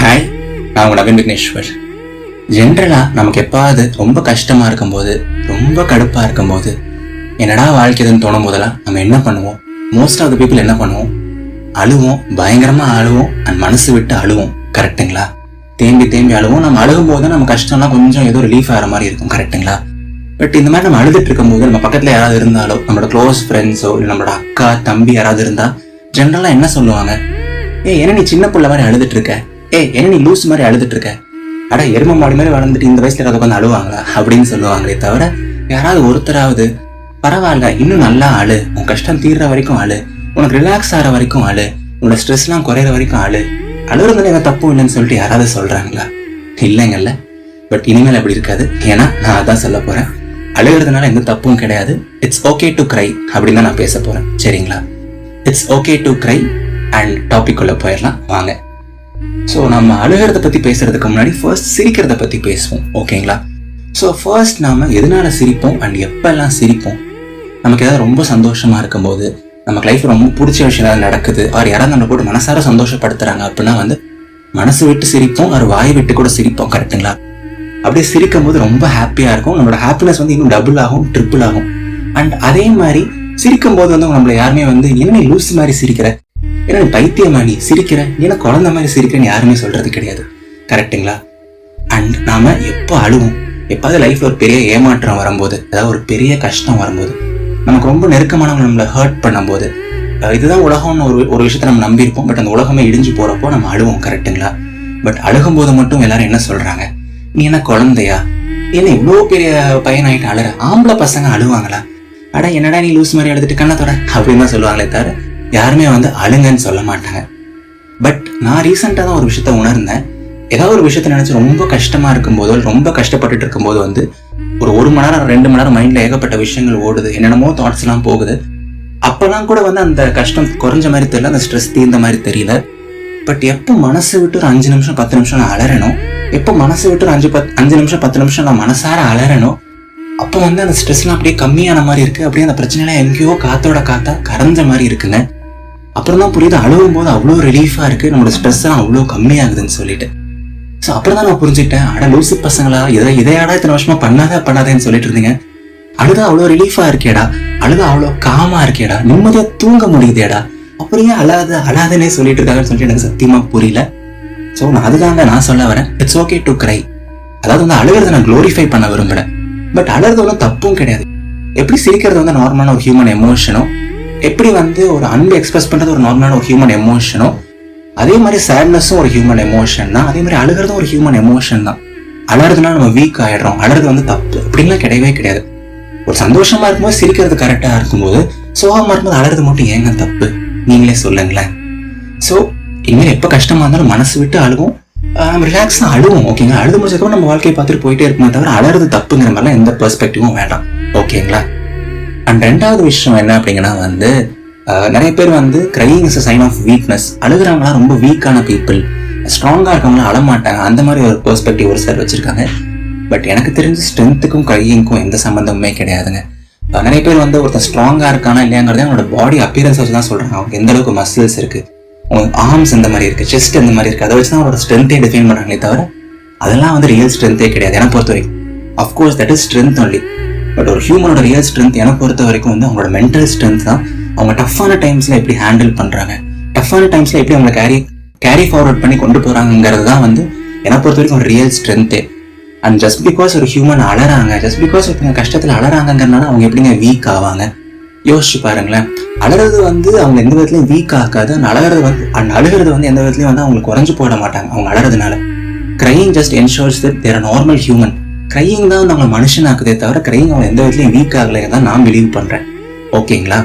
Hi, நான் உங்கள் நவீன் விக்னேஸ்வர். ஜென்ரலாக நமக்கு எப்பாவது ரொம்ப கஷ்டமாக இருக்கும்போது, ரொம்ப கடுப்பாக இருக்கும்போது, என்னடா வாழ்க்கைதுன்னு தோணும் போதெல்லாம் நம்ம என்ன பண்ணுவோம்? மோஸ்ட் ஆஃப் த பீப்புள் என்ன பண்ணுவோம்? அழுவோம், பயங்கரமாக அழுவோம், அண்ட் மனசு விட்டு அழுவோம். கரெக்டுங்களா? தேம்பி தேம்பி அழுவோம். நம்ம அழுகும் போது நம்ம கஷ்டம்லாம் கொஞ்சம் ஏதோ ரிலீஃப் ஆகிற மாதிரி இருக்கும். கரெக்டுங்களா? பட் இந்த மாதிரி நம்ம அழுதுட்டு இருக்கும்போது நம்ம பக்கத்தில் யாராவது இருந்தாலோ, நம்மளோட க்ளோஸ் ஃப்ரெண்ட்ஸோ இல்லை நம்மளோட அக்கா தம்பி யாராவது இருந்தால் ஜென்ரலாக என்ன சொல்லுவாங்க? என்ன நீ சின்ன பிள்ளை மாதிரி அழுதுட்டு இருக்க? என்ன நீ லூஸ் மாதிரி அழுதுட்டு இருக்க? அட எரும மாடி மாதிரி வளர்ந்துட்டு இந்த வயசுல ஏதாவது உட்காந்து அழுவாங்களா அப்படின்னு சொல்லுவாங்களே தவிர, யாராவது ஒருத்தராவது பரவாயில்ல இன்னும் நல்லா அழு, உன் கஷ்டம் தீர்ற வரைக்கும் அழு, உனக்கு ரிலாக்ஸ் ஆகிற வரைக்கும் அழு, உன்னோட ஸ்ட்ரெஸ்லாம் குறையிற வரைக்கும் அழு, அழுகுறதுல எந்த தப்பும் இல்லைன்னு சொல்லிட்டு யாராவது சொல்றாங்களா? இல்லைங்கல்ல. பட் இனிமேல் அப்படி இருக்காது. ஏன்னா நான் அதான் சொல்ல போறேன். அழுகிறதுனால எந்த தப்பும் கிடையாது. இட்ஸ் ஓகே டு கிரை அப்படின்னு தான் நான் பேச போறேன். சரிங்களா? It's okay to cry. And topic உள்ள போயிடலாம் வாங்க. ஸோ நம்ம அழுகிறத பற்றி பேசுறதுக்கு முன்னாடி ஃபர்ஸ்ட் சிரிக்கிறத பற்றி பேசுவோம். ஓகேங்களா? ஸோ ஃபர்ஸ்ட் நாம எதனால சிரிப்போம் அண்ட் எப்பெல்லாம் சிரிப்போம்? நமக்கு ஏதாவது ரொம்ப சந்தோஷமா இருக்கும்போது, நமக்கு லைஃப் ரொம்ப பிடிச்ச விஷயம் ஏதாவது நடக்குது, அவர் யாராவது நம்ம போட்டு மனசார சந்தோஷப்படுத்துறாங்க அப்படின்னா மனசு விட்டு சிரிப்போம், அவர் வாய் விட்டு கூட சிரிப்போம். கரெக்டுங்களா? அப்படியே சிரிக்கும் போது ரொம்ப ஹாப்பியா இருக்கும். நம்மளோட ஹாப்பினஸ் இன்னும் டபுள் ஆகும், ட்ரிபிள் ஆகும். அண்ட் அதே மாதிரி சிரிக்கும் போது நம்மள யாருமே என்ன லூஸ் மாதிரி சிரிக்கிற, ஏன்னா நீ பைத்தியமா நீ சிரிக்கிற, ஏன்னா குழந்தை மாதிரி சிரிக்கிறேன்னு யாருமே சொல்றது கிடையாது. கரெக்டுங்களா? அண்ட் நாம எப்போ அழுவோம்? எப்பாவது லைஃப்ல ஒரு பெரிய ஏமாற்றம் வரும்போது, அதாவது ஒரு பெரிய கஷ்டம் வரும்போது, நமக்கு ரொம்ப நெருக்கமானவங்க நம்மளை ஹர்ட் பண்ணும்போது, இதுதான் உலகம்னு ஒரு விஷயத்த நம்ம நம்பியிருப்போம். பட் அந்த உலகமே இடிஞ்சு போறப்போ நம்ம அழுவோம். கரெக்டுங்களா? பட் அழுகும் போது மட்டும் எல்லாரும் என்ன சொல்றாங்க? நீ என்ன குழந்தையா? என்ன இவ்வளோ பெரிய பையன் ஆயிட்டு அழுற? ஆம்பளை பசங்க அழுவாங்களா? அட என்னடா நீ லூஸ் மாதிரி அழுதுட்டு கண்ணத்தோட அப்படின்னு தான் சொல்லுவாங்களே தவிர யாருமே அழுங்கன்னு சொல்ல மாட்டாங்க. பட் நான் ரீசெண்டாக தான் ஒரு விஷயத்த உணர்ந்தேன். ஏதாவது ஒரு விஷயத்த நினைச்சு ரொம்ப கஷ்டமா இருக்கும்போது, ரொம்ப கஷ்டப்பட்டுட்டு இருக்கும்போது ஒரு மணி நேரம் 2 மணி நேரம் மைண்ட்ல ஏகப்பட்ட விஷயங்கள் ஓடுது, என்னென்னமோ தாட்ஸ் எல்லாம் போகுது. அப்பெல்லாம் கூட அந்த கஷ்டம் குறைஞ்ச மாதிரி தெரியல, அந்த ஸ்ட்ரெஸ் தீர்ந்த மாதிரி தெரியல. பட் எப்போ மனசு விட்டு ஒரு 5 நிமிஷம் 10 நிமிஷம் நான் அலறணும், எப்போ மனசு விட்டு ஒரு 5 நிமிஷம் 10 நிமிஷம் நான் மனசார அலறணும், அப்போ அந்த ஸ்ட்ரெஸ்லாம் அப்படியே கம்மியான மாதிரி இருக்கு. அப்படியே அந்த பிரச்சனைலாம் எங்கேயோ காத்தோட காத்தா கரைஞ்ச மாதிரி இருக்குங்க. அப்புறம் தான் புரியுது, அழுவும் போது அவ்வளோ ரிலீஃபா இருக்கு, நம்மளோட ஸ்ட்ரெஸ் எல்லாம் அவ்வளோ கம்மியாகுதுன்னு சொல்லிட்டு. ஸோ அப்புறம் தான் நான் புரிஞ்சுக்கிட்டேன், அட லூசு பசங்களா, இதையாடா இத்தனை வருஷமா பண்ணாதேன்னு சொல்லிட்டு இருந்தீங்க. அழுதா அவ்வளோ ரிலீஃபா இருக்கேடா, அழுதா அவ்வளோ காமா இருக்கேடா, நிம்மதியா தூங்க முடியுதேடா, அப்படியே அழாதனே சொல்லிட்டு இருக்காங்கன்னு சொல்லிட்டு எனக்கு சத்தியமா புரியல. ஸோ நான் அதுதாங்க நான் சொல்ல வரேன், இட்ஸ் ஓகே டு கிரை. அதாவது அழுகிறத நான் குளோரிஃபை பண்ண விரும்பல. பட் அழுறது தப்பும் கிடையாது. எப்படி சிரிக்கிறது நார்மலான ஒரு ஹியூமன் எமோஷனோ, எப்படி ஒரு அன்பு எக்ஸ்பிரஸ் பண்றது ஒரு நார்மலான ஒரு ஹியூமன் எமோஷனோ, அதே மாதிரி சேட்னஸும் ஒரு ஹியூமன் எமோஷன் தான். அதே மாதிரி அழுகிறதும் ஒரு ஹியூமன் எமோஷன் தான். அழறதுனால நம்ம வீக் ஆயிடுறோம், அழுறது தப்பு அப்படின்லாம் கிடையவே கிடையாது. ஒரு சந்தோஷமா இருக்கும்போது சிரிக்கிறது கரெக்டா இருக்கும்போது, சோகமா இருக்கும்போது அழறது மட்டும் ஏங்க தப்பு? நீங்களே சொல்லுங்களேன். ஸோ இனிமேல் எப்போ கஷ்டமா இருந்தாலும் மனசு விட்டு அழுவோம், ரிலாக்ஸா அழுவோம். ஓகேங்களா? அழுது முடிச்சதுக்கு நம்ம வாழ்க்கையை பார்த்துட்டு போயிட்டே இருக்குமே தவிர அழறது தப்புங்கிற மாதிரிலாம் எந்த பெர்ஸ்பெக்டிவும் வேண்டாம். ஓகேங்களா? அண்ட் ரெண்டாவது விஷயம் என்ன அப்படிங்கன்னா நிறைய பேர் crying is a sign of weakness. அழுகிறவங்களாம் ரொம்ப வீக்கான பீப்புள், ஸ்ட்ராங்கா இருக்கவங்களாம் அழமாட்டாங்க, அந்த மாதிரி ஒரு பெர்ஸ்பெக்டிவ் ஒரு சார் வச்சிருக்காங்க. பட் எனக்கு தெரிஞ்சு ஸ்ட்ரென்த்துக்கும் கிரையிங்க்கும் எந்த சம்பந்தமுமே கிடையாதுங்க. நிறைய பேர் ஒருத்தர் ஸ்ட்ராங்கா இருக்கானா இல்லையாங்கிறதே அவனோட பாடி அப்பியரன்ஸ் வச்சு தான் சொல்றாங்க. அவங்க எந்த அளவுக்கு மசில்ஸ் இருக்கு, ஆர்ம்ஸ் எந்த மாதிரி இருக்கு, செஸ்ட் எந்த மாதிரி இருக்கு, அதை வச்சு தான் அவரோட ஸ்ட்ரென்த்தை டிஃபைன் பண்றாங்களே தவிர அதெல்லாம் ரியல் ஸ்ட்ரென்த்தே கிடையாது என்னை பொறுத்த வரைக்கும். Of course that is strength only. But ஒரு ஹியூமனோட ரியல் ஸ்ட்ரென்த் என்னை பொறுத்த வரைக்கும் அவங்களோட மென்டல் ஸ்ட்ரென்த் தான். அவங்க டஃப்பான டைம்ஸ்ல எப்படி ஹேண்டில் பண்றாங்க, டஃப்பான டைம்ஸ்ல எப்படி அவங்களை கேரி ஃபார்வர்ட் பண்ணி கொண்டு போறாங்கிறது தான் என்னை பொறுத்த வரைக்கும் ஒரு ரியல் ஸ்ட்ரென்த்தே. அண்ட் ஜஸ்ட் பிகாஸ் ஒரு ஹியூமன் அழறாங்க, ஜஸ்ட் பிகாஸ் ஒருத்தங்க கஷ்டத்துல அழறாங்கிறதுனால அவங்க எப்படிங்க வீக் ஆவாங்க? யோசிச்சு பாருங்களேன். அழறது அவங்க எந்த விதத்துலயும் வீக் ஆகாது. அழுகிறது எந்த விதத்துலயும் அவங்க குறைஞ்சு போட மாட்டாங்க அவங்க அழறதுனால. Crying just ensures that their normal human. Crying தான் அவங்க மனுஷனாக்குதே தவிர கிரையிங் அவங்க எந்த விதத்துலயும் வீக் ஆகலைன்னு தான் நான் பிலீவ் பண்றேன். ஓகேங்களா?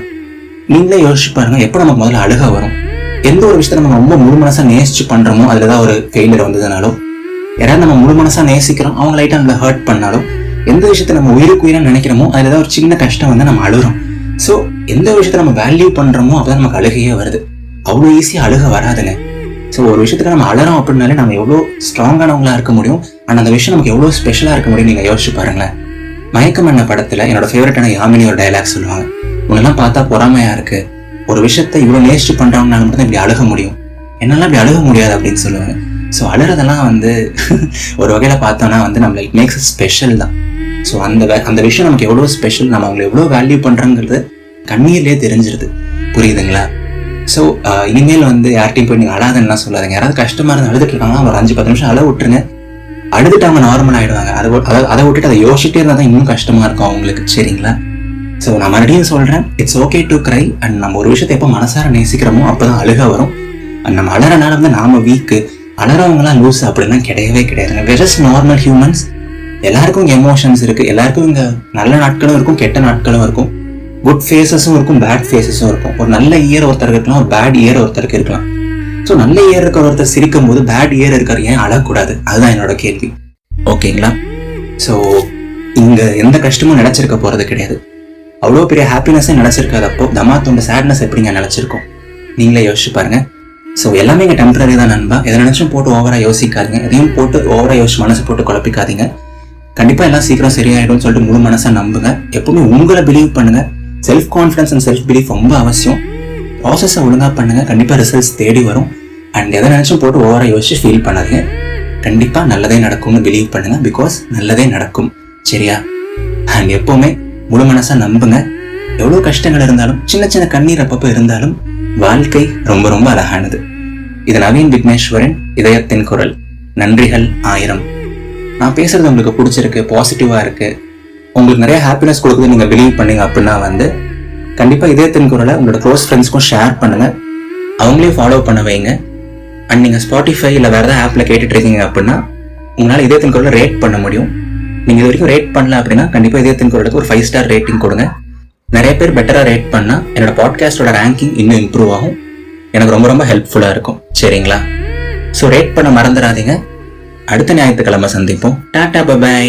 நீங்களே யோசிச்சு பாருங்க, எப்போ நமக்கு முதல்ல அழுக வரும்? எந்த ஒரு விஷயத்த நம்ம ரொம்ப முழு மனசா நேசிச்சு பண்றோமோ அதுலதான் ஒரு ஃபெயிலியர் வந்ததுனாலோ, யாராவது நம்ம முழு மனசா நேசிக்கிறோம் அவங்க லைட்டா நம்மளை ஹர்ட் பண்ணாலும், எந்த விஷயத்த நம்ம உயிருக்கு நினைக்கிறோமோ அதுலதான் ஒரு சின்ன கஷ்டம் நம்ம அழுகிறோம். ஸோ எந்த விஷயத்த நம்ம வேல்யூ பண்றோமோ அப்பதான் நமக்கு அழுகையே வருது. அவ்வளோ ஈஸியா அழுக வராதுங்க. ஸோ ஒரு விஷயத்துக்கு நம்ம அழறோம் அப்படின்னாலே நம்ம எவ்வளோ ஸ்ட்ராங்கானவங்களா இருக்க முடியும், அண்ட் அந்த விஷயம் நமக்கு எவ்வளோ ஸ்பெஷலா இருக்க முடியும். நீங்க யோசிச்சு பாருங்களேன். மயக்கம் என்ன படத்துல என்னோட ஃபேவரட்டான யாமினி ஒரு டைலாக் சொல்லுவாங்க, உன்னெல்லாம் பார்த்தா பொறாமையா இருக்கு, ஒரு விஷயத்த இவ்வளவு நேசிச்சு பண்றவங்கனால மட்டும் இப்படி அழுக முடியும், என்னால அப்படி அழுக முடியாது அப்படின்னு சொல்லுவாங்க. ஸோ ஸோ அழுறதெல்லாம் வந்து ஒரு வகையில் பார்த்தோன்னா வந்து நம்மளை இட் மேக்ஸ் ஸ்பெஷல் தான். ஸோ அந்த விஷயம் நமக்கு எவ்வளோ ஸ்பெஷல், நம்ம அவங்களை எவ்வளோ வேல்யூ பண்ணுறோங்கிறது கண்ணீர்லேயே தெரிஞ்சிருது. புரியுதுங்களா? ஸோ இனிமேல் வந்து யார்ட்டையும் போய் நீங்கள் அழாதுன்னா சொல்லாதீங்க. யாராவது கஷ்டமாக இருந்து அழுதுட்டு இருக்காங்கன்னா ஒரு 5-10 நிமிஷம் அழ விட்டுருங்க. அழுதுட்டு அவங்க நார்மல் ஆகிடுவாங்க. அதை விட்டுட்டு அதை யோசிச்சுட்டே இருந்தால் தான் இன்னும் கஷ்டமாக இருக்கும் அவங்களுக்கு. சரிங்களா? ஸோ நான் மறுபடியும் சொல்கிறேன், it's okay to cry. And நம்ம ஒரு விஷயத்தை எப்போ மனசார நேசிக்கிறோமோ அப்போ தான் அழுக வரும். அண்ட் நம்ம அழறனால வந்து நாம வீக்கு, அழறவங்களாம் லூஸ் அப்படிலாம் கிடையவே கிடையாதுங்க. We're just normal humans. எல்லாருக்கும் இங்கே எமோஷன்ஸ் இருக்குது. எல்லாருக்கும் இங்கே நல்ல நாட்களும் இருக்கும், கெட்ட நாட்களும் இருக்கும். குட் ஃபேஸஸும் இருக்கும், பேட் ஃபேஸஸும் இருக்கும். ஒரு நல்ல இயர் ஒருத்தருக்கு இருக்கலாம், ஒரு பேட் இயர் ஒருத்தருக்கு இருக்கலாம். ஸோ நல்ல இயர் இருக்கிற ஒருத்தர் சிரிக்கும் போது பேட் இயர் இருக்காரு ஏன் அழக்கூடாது? அதுதான் என்னோட கேள்வி. ஓகேங்களா? ஸோ இங்கே எந்த கஷ்டமும் நினைச்சிருக்க போகிறது கிடையாது. அவ்வளோ பெரிய ஹாப்பினஸே நினச்சிருக்காதப்போ தமாத்தோட சேட்னஸ் எப்படிங்க நினச்சிருக்கோம்? நீங்களே யோசிச்சு பாருங்க. ஸோ எல்லாமே இங்கே டெம்பரரி தான் நண்பா. எதை நினச்சும் போட்டு ஓவராக யோசிக்காதீங்க. எதையும் போட்டு ஓவராக யோசிச்சு மனசு போட்டு குழப்பிக்காதீங்க. கண்டிப்பாக எல்லாம் சீக்கிரம் சரியாயிடும்னு சொல்லிட்டு முழு மனசாக நம்புங்க. எப்பவுமே உங்களை பிலீவ் பண்ணுங்க. Self confidence and self belief ரொம்ப அவசியம். ப்ராசஸை ஒழுங்காக பண்ணுங்க, கண்டிப்பாக ரிசல்ட்ஸ் தேடி வரும். அண்ட் எதை நினச்சும் போட்டு ஓவராக யோசிச்சு ஃபீல் பண்ணாதீங்க. கண்டிப்பாக நல்லதே நடக்கும்னு பிலீவ் பண்ணுங்க. பிகாஸ் நல்லதே நடக்கும். சரியா? அண்ட் எப்பவுமே முழு மனசாக நம்புங்க. எவ்வளோ கஷ்டங்கள் இருந்தாலும், சின்ன சின்ன கண்ணீர் அப்பப்போ இருந்தாலும் வாழ்க்கை ரொம்ப ரொம்ப அழகானது. இது நவீன் விக்னேஸ்வரன், இதயத்தின் குரல். நன்றிகள் 1000. நான் பேசுறது உங்களுக்கு பிடிச்சிருக்கு, பாசிட்டிவா இருக்கு, உங்களுக்கு நிறைய ஹாப்பினஸ் கொடுக்குது நீங்க பிலீவ் பண்ணீங்க அப்படின்னா வந்து கண்டிப்பா இதயத்தின் குரலை உங்களோட க்ளோஸ் ஃப்ரெண்ட்ஸ்க்கும் ஷேர் பண்ணுங்க. அவங்களையும் ஃபாலோ பண்ண வைங்க. அண்ட் நீங்க ஸ்பாட்டிஃபை இல்லை வேற ஏதாவது ஆப்ல கேட்டுட்டு இருக்கீங்க அப்படின்னா உங்களால இதயத்தின் குரலை ரேட் பண்ண முடியும். நீங்க இது வரைக்கும் ரேட் பண்ணல அப்படின்னா கண்டிப்பா இதயத்தின் குரலுக்கு ஒரு 5 ஸ்டார் ரேட்டிங் கொடுங்க. நிறைய பேர் பெட்டரா ரேட் பண்ணா என்னோட பாட்காஸ்டோட ரேங்கிங் இன்னும் இம்ப்ரூவ் ஆகும். எனக்கு ரொம்ப ரொம்ப ஹெல்ப்ஃபுல்லா இருக்கும். சரிங்களா? ஸோ ரேட் பண்ண மறந்துடாதீங்க. அடுத்த ஞாயிற்றுக்கிழமை சந்திப்போம். டாடா, பை.